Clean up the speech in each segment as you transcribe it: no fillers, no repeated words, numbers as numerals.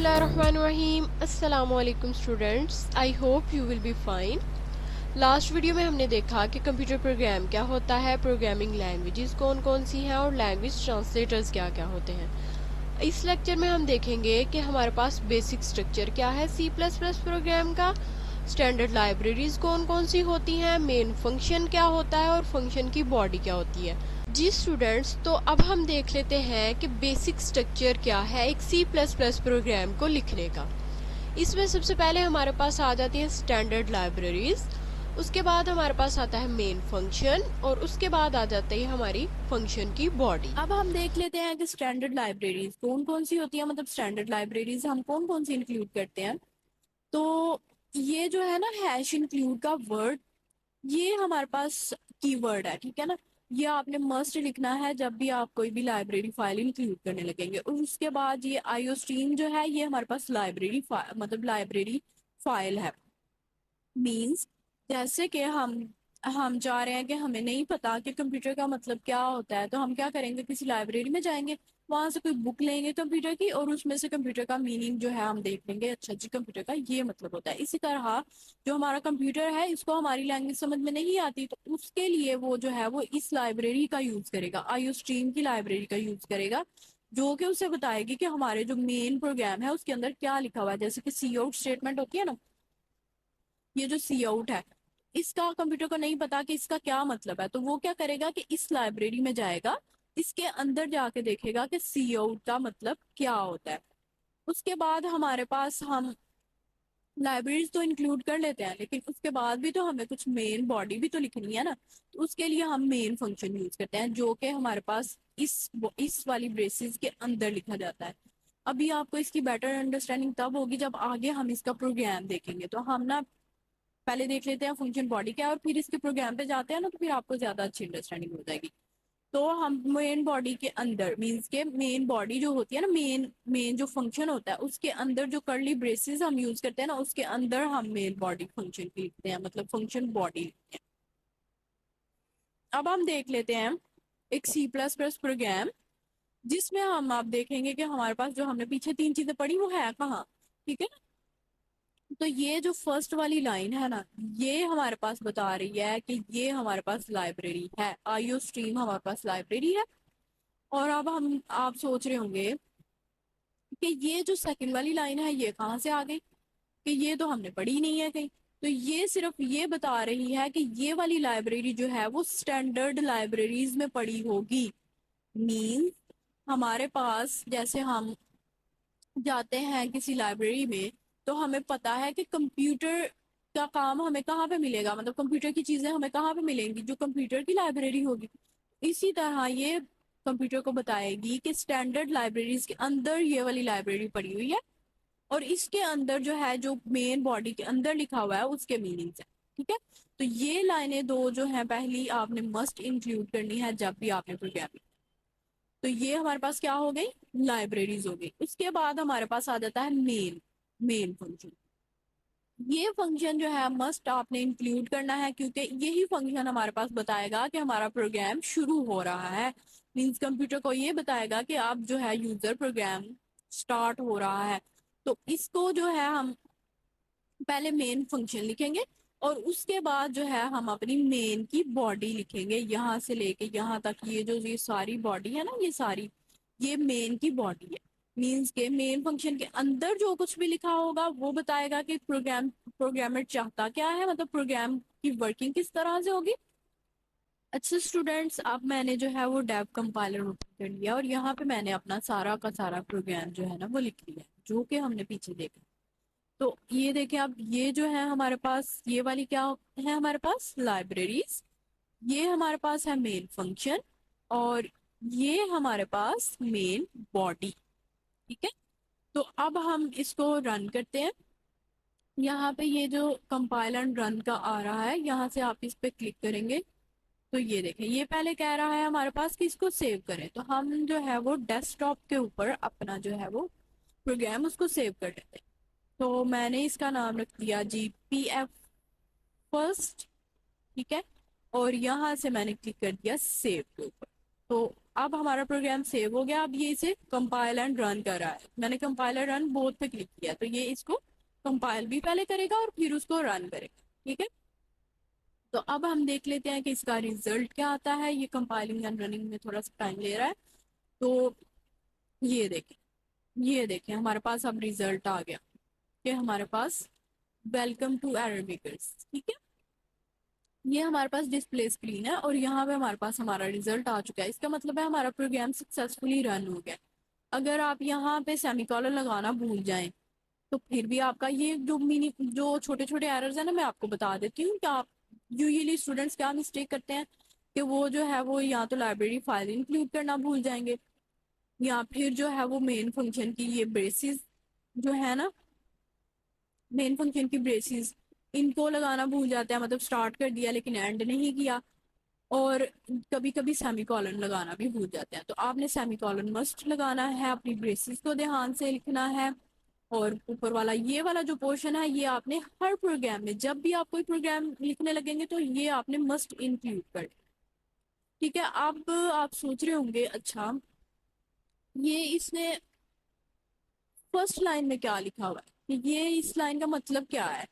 बिस्मिल्लाहिर्रहमानिर्रहीम। अस्सलामुअलैकुम students, I hope you will be fine. Last video में हमने देखा कि कंप्यूटर प्रोग्राम क्या होता है, प्रोग्रामिंग लैंग्वेजेस कौन कौन सी हैं और लैंग्वेज ट्रांसलेटर्स क्या क्या होते हैं। इस लेक्चर में हम देखेंगे कि हमारे पास बेसिक स्ट्रक्चर क्या है सी प्लस प्लस प्रोग्राम का, स्टैंडर्ड लाइब्रेरीज कौन कौन सी होती हैं, मेन फंक्शन क्या होता है और फंक्शन की बॉडी क्या होती है। जी स्टूडेंट्स, तो अब हम देख लेते हैं कि बेसिक स्ट्रक्चर क्या है एक सी प्लस प्लस प्रोग्राम को लिखने का। इसमें सबसे पहले हमारे पास आ जाती है स्टैंडर्ड लाइब्रेरीज, उसके बाद हमारे पास आता है मेन फंक्शन और उसके बाद आ जाती है हमारी फंक्शन की बॉडी। अब हम देख लेते हैं कि स्टैंडर्ड लाइब्रेरीज कौन कौन सी होती है, मतलब स्टैंडर्ड लाइब्रेरीज हम कौन कौन सी इंक्लूड करते हैं। तो ये जो है ना हैश इंक्लूड का वर्ड, ये हमारे पास कीवर्ड है, ठीक है ना। ये आपने मस्ट लिखना है जब भी आप कोई भी लाइब्रेरी फाइल इंक्लूड करने लगेंगे। और उसके बाद ये आईओ स्ट्रीम जो है ये हमारे पास लाइब्रेरी मतलब लाइब्रेरी फाइल है। मींस जैसे कि हम जा रहे हैं कि हमें नहीं पता कि कंप्यूटर का मतलब क्या होता है, तो हम क्या करेंगे, किसी लाइब्रेरी में जाएंगे, वहां से कोई बुक लेंगे कंप्यूटर की और उसमें से कंप्यूटर का मीनिंग जो है हम देख लेंगे, अच्छा जी कंप्यूटर का ये मतलब होता है। इसी तरह जो हमारा कंप्यूटर है इसको हमारी लैंग्वेज समझ में नहीं आती तो उसके लिए वो जो है वो इस लाइब्रेरी का यूज करेगा, आईओ स्ट्रीम की लाइब्रेरी का यूज करेगा, जो कि उसे बताएगी कि हमारे जो मेन प्रोग्राम है उसके अंदर क्या लिखा हुआ है। जैसे कि सी आउट स्टेटमेंट होती है ना, ये जो सी आउट है इसका कंप्यूटर को नहीं पता कि इसका क्या मतलब है, तो वो क्या करेगा कि इस लाइब्रेरी में जाएगा, इसके अंदर जाके देखेगा कि सी आउट का मतलब क्या होता है। उसके बाद हमारे पास हम लाइब्रेरीज तो इंक्लूड कर लेते हैं, लेकिन उसके बाद भी तो हमें कुछ मेन बॉडी भी तो लिखनी है ना, तो उसके लिए हम मेन फंक्शन यूज करते हैं जो कि हमारे पास इस वाली ब्रेसेस के अंदर लिखा जाता है। अभी आपको इसकी बेटर अंडरस्टैंडिंग तब होगी जब आगे हम इसका प्रोग्राम देखेंगे। तो हम ना पहले देख लेते हैं फंक्शन बॉडी क्या है और फिर इसके प्रोग्राम पे जाते हैं ना, तो फिर आपको ज्यादा अच्छी अंडरस्टैंडिंग हो जाएगी। तो हम मेन बॉडी के अंदर मींस के मेन बॉडी जो होती है ना, मेन मेन जो फंक्शन होता है उसके अंदर जो कर्ली ब्रेसेस हम यूज करते हैं ना, उसके अंदर हम मेन बॉडी फंक्शन लिखते हैं, मतलब फंक्शन बॉडी लिखते हैं। अब हम देख लेते हैं एक सी प्लस प्लस प्रोग्राम जिसमें हम आप देखेंगे कि हमारे पास जो हमने पीछे तीन चीजें पढ़ी वो है कहाँ, ठीक है। तो ये जो फर्स्ट वाली लाइन है ना, ये हमारे पास बता रही है कि ये हमारे पास लाइब्रेरी है, आईओ स्ट्रीम हमारे पास लाइब्रेरी है। और अब हम आप सोच रहे होंगे कि ये जो सेकंड वाली लाइन है ये कहाँ से आ गई, कि ये तो हमने पढ़ी नहीं है कहीं। तो ये सिर्फ ये बता रही है कि ये वाली लाइब्रेरी जो है वो स्टैंडर्ड लाइब्रेरीज में पड़ी होगी। मीन हमारे पास जैसे हम जाते हैं किसी लाइब्रेरी में, तो हमें पता है कि कंप्यूटर का काम हमें कहाँ पे मिलेगा, मतलब कंप्यूटर की चीजें हमें कहाँ पे मिलेंगी, जो कंप्यूटर की लाइब्रेरी होगी। इसी तरह ये कंप्यूटर को बताएगी कि स्टैंडर्ड लाइब्रेरीज के अंदर ये वाली लाइब्रेरी पड़ी हुई है और इसके अंदर जो है जो मेन बॉडी के अंदर लिखा हुआ है उसके मीनिंग्स है, ठीक है। तो ये लाइनें दो जो है पहली आपने मस्ट इंक्लूड करनी है जब भी आपने प्रोग्रामिंग। तो ये हमारे पास क्या हो गई, लाइब्रेरीज हो गई। उसके बाद हमारे पास आ जाता है मेन मेन फंक्शन। ये फंक्शन जो है मस्ट आपने इंक्लूड करना है क्योंकि यही फंक्शन हमारे पास बताएगा कि हमारा प्रोग्राम शुरू हो रहा है। मींस कंप्यूटर को ये बताएगा कि अब जो है यूजर प्रोग्राम स्टार्ट हो रहा है। तो इसको जो है हम पहले मेन फंक्शन लिखेंगे और उसके बाद जो है हम अपनी मेन की बॉडी लिखेंगे, यहाँ से लेके यहाँ तक ये जो ये सारी बॉडी है ना, ये सारी ये मेन की बॉडी है। मींस के मेन फंक्शन के अंदर जो कुछ भी लिखा होगा वो बताएगा कि प्रोग्रामर चाहता क्या है, मतलब प्रोग्राम की वर्किंग किस तरह से होगी। अच्छा स्टूडेंट्स, अब मैंने जो है वो डेव कंपाइलर ओपन कर लिया और यहाँ पे मैंने अपना सारा का सारा प्रोग्राम जो है ना वो लिख लिया जो कि हमने पीछे देखा। तो ये देखें अब ये जो है हमारे पास ये वाली क्या है, हमारे पास लाइब्रेरीज, ये हमारे पास है मेन फंक्शन और ये हमारे पास मेन बॉडी, ठीक है। तो अब हम इसको रन करते हैं। यहाँ पे ये जो कंपाइल एंड रन का आ रहा है, यहाँ से आप इस पे क्लिक करेंगे तो ये देखें ये पहले कह रहा है हमारे पास कि इसको सेव करें, तो हम जो है वो डेस्कटॉप के ऊपर अपना जो है वो प्रोग्राम उसको सेव कर लेते हैं। तो मैंने इसका नाम रख दिया GPF फर्स्ट, ठीक है। और यहाँ से मैंने क्लिक कर दिया सेव के ऊपर। तो अब हमारा प्रोग्राम सेव हो गया। अब ये इसे कंपाइल एंड रन कर रहा है। मैंने कंपाइल एंड रन बोथ पे क्लिक किया, तो ये इसको कंपाइल भी पहले करेगा और फिर उसको रन करेगा। ठीक है, तो अब हम देख लेते हैं कि इसका रिजल्ट क्या आता है। ये कंपाइलिंग एंड रनिंग में थोड़ा सा टाइम ले रहा है। तो ये देखें, ये देखें हमारे पास अब रिजल्ट आ गया कि हमारे पास वेलकम टू अरेबिकर्स। ठीक है, ये हमारे पास डिस्प्ले स्क्रीन है और यहाँ पे हमारे पास हमारा रिजल्ट आ चुका है। इसका मतलब है हमारा प्रोग्राम सक्सेसफुली रन हो गया। अगर आप यहाँ पे सेमीकोलन लगाना भूल जाएं तो फिर भी आपका ये जो छोटे छोटे एरर्स है ना, मैं आपको बता देती हूँ कि आप यूजुअली स्टूडेंट्स क्या मिस्टेक करते हैं कि वो जो है वो या तो लाइब्रेरी फाइल इंक्लूड करना भूल जाएंगे, या फिर जो है वो मेन फंक्शन की ये ब्रेसेस जो है ना, मेन फंक्शन की ब्रेसेस इनको लगाना भूल जाते हैं। मतलब स्टार्ट कर दिया लेकिन एंड नहीं किया। और कभी कभी सेमीकोलन लगाना भी भूल जाते हैं, तो आपने सेमीकोलन मस्ट लगाना है, अपनी ब्रेसेस को ध्यान से लिखना है। और ऊपर वाला ये वाला जो पोर्शन है ये आपने हर प्रोग्राम में, जब भी आप कोई प्रोग्राम लिखने लगेंगे तो ये आपने मस्ट इंक्लूड कर। ठीक है, अब आप सोच रहे होंगे अच्छा ये इसने फर्स्ट लाइन में क्या लिखा हुआ है, कि ये इस लाइन का मतलब क्या है।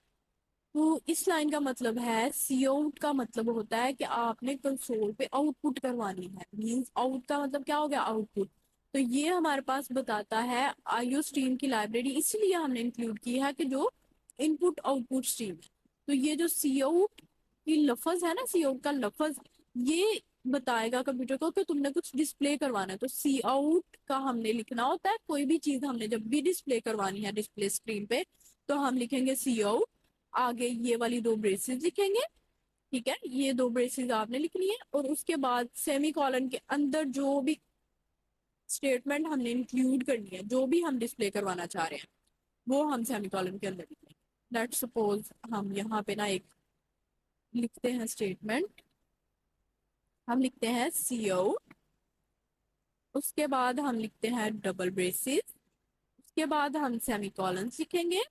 तो इस लाइन का मतलब है सी आउट का मतलब होता है कि आपने कंसोल पे आउटपुट करवानी है। मींस आउट का मतलब क्या हो गया, आउटपुट। तो ये हमारे पास बताता है आईओ स्ट्रीम की लाइब्रेरी, इसलिए हमने इंक्लूड की है कि जो इनपुट आउटपुट स्ट्रीम है। तो ये जो सी आउट की लफज है ना, सी आउट का लफज ये बताएगा कंप्यूटर को कि तुमने कुछ डिस्प्ले करवाना है। तो सी आउट का हमने लिखना होता है, कोई भी चीज हमने जब भी डिस्प्ले करवानी है डिस्प्ले स्क्रीन पे तो हम लिखेंगे सी आउट, आगे ये वाली दो ब्रेसेस लिखेंगे। ठीक है, ये दो ब्रेसेस आपने लिखनी है और उसके बाद सेमी कॉलन के अंदर जो भी स्टेटमेंट हमने इंक्लूड करनी है, जो भी हम डिस्प्ले करवाना चाह रहे हैं वो हम सेमी कॉलन के अंदर लिखेंगे। लेट्स सपोज हम यहाँ पे ना एक लिखते हैं स्टेटमेंट, हम लिखते हैं सी आउट, उसके बाद हम लिखते हैं डबल ब्रेसेस, उसके बाद हम सेमी कॉलन लिखेंगे।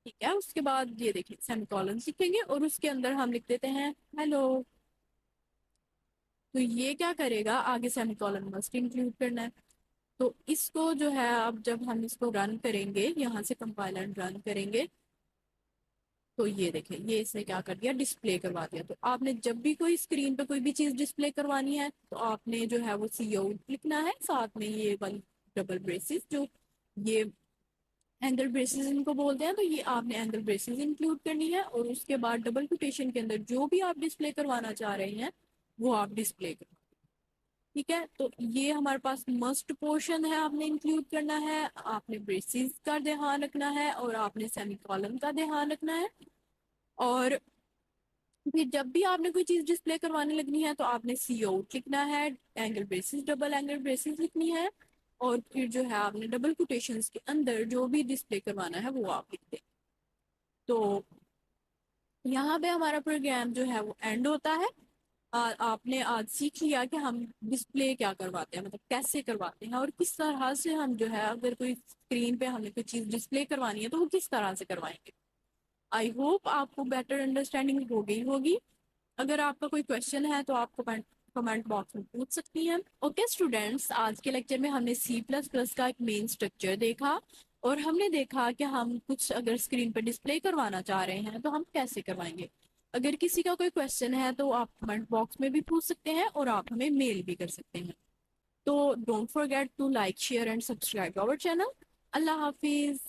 ठीक है, उसके बाद ये देखिए सेमीकोलन लिखेंगे और उसके अंदर हम लिख देते हैं हेलो। तो ये क्या करेगा, आगे सेमीकोलन मस्ट इंक्लूड करना है। तो इसको जो है अब जब हम इसको रन करेंगे, यहाँ से कंपाइल एंड रन करेंगे, तो ये देखें ये इसने क्या कर दिया, डिस्प्ले करवा दिया। तो आपने जब भी कोई स्क्रीन पे कोई भी चीज डिस्प्ले करवानी है तो आपने जो है वो सी आउट लिखना है, साथ में ये वाली डबल ब्रेसेस जो ये एंगल ब्रेसेस इनको बोलते हैं, तो ये आपने एंगल ब्रेसेस इंक्लूड करनी है और उसके बाद डबल कोटेशन के अंदर जो भी आप डिस्प्ले करवाना चाह रहे हैं वो आप डिस्प्ले कर। ठीक है, तो ये हमारे पास मस्ट पोर्शन है, आपने इंक्लूड करना है, आपने ब्रेसेस का ध्यान रखना है और आपने सेमीकोलन का ध्यान रखना है। और फिर जब भी आपने कोई चीज डिस्प्ले करवाने लगनी है तो आपने सी आउट लिखना है, angle braces double angle braces लिखनी है और फिर जो है आपने डबल कोटेशंस के अंदर जो भी डिस्प्ले करवाना है वो आप लिख दें। तो यहाँ पे हमारा प्रोग्राम जो है वो एंड होता है। आपने आज सीख लिया कि हम डिस्प्ले क्या करवाते हैं, मतलब कैसे करवाते हैं और किस तरह से हम जो है अगर कोई स्क्रीन पे हमें कोई चीज डिस्प्ले करवानी है तो वो किस तरह से करवाएंगे। आई होप आपको बेटर अंडरस्टैंडिंग हो गई होगी। अगर आपका कोई क्वेश्चन है तो आप कमेंट बॉक्स में पूछ सकती हैं। ओके स्टूडेंट्स, आज के लेक्चर में हमने सी प्लस प्लस का एक मेन स्ट्रक्चर देखा और हमने देखा कि हम कुछ अगर स्क्रीन पर डिस्प्ले करवाना चाह रहे हैं तो हम कैसे करवाएंगे। अगर किसी का कोई क्वेश्चन है तो आप कमेंट बॉक्स में भी पूछ सकते हैं और आप हमें मेल भी कर सकते हैं। तो don't forget to like share and subscribe our channel. अल्लाह हाफिज।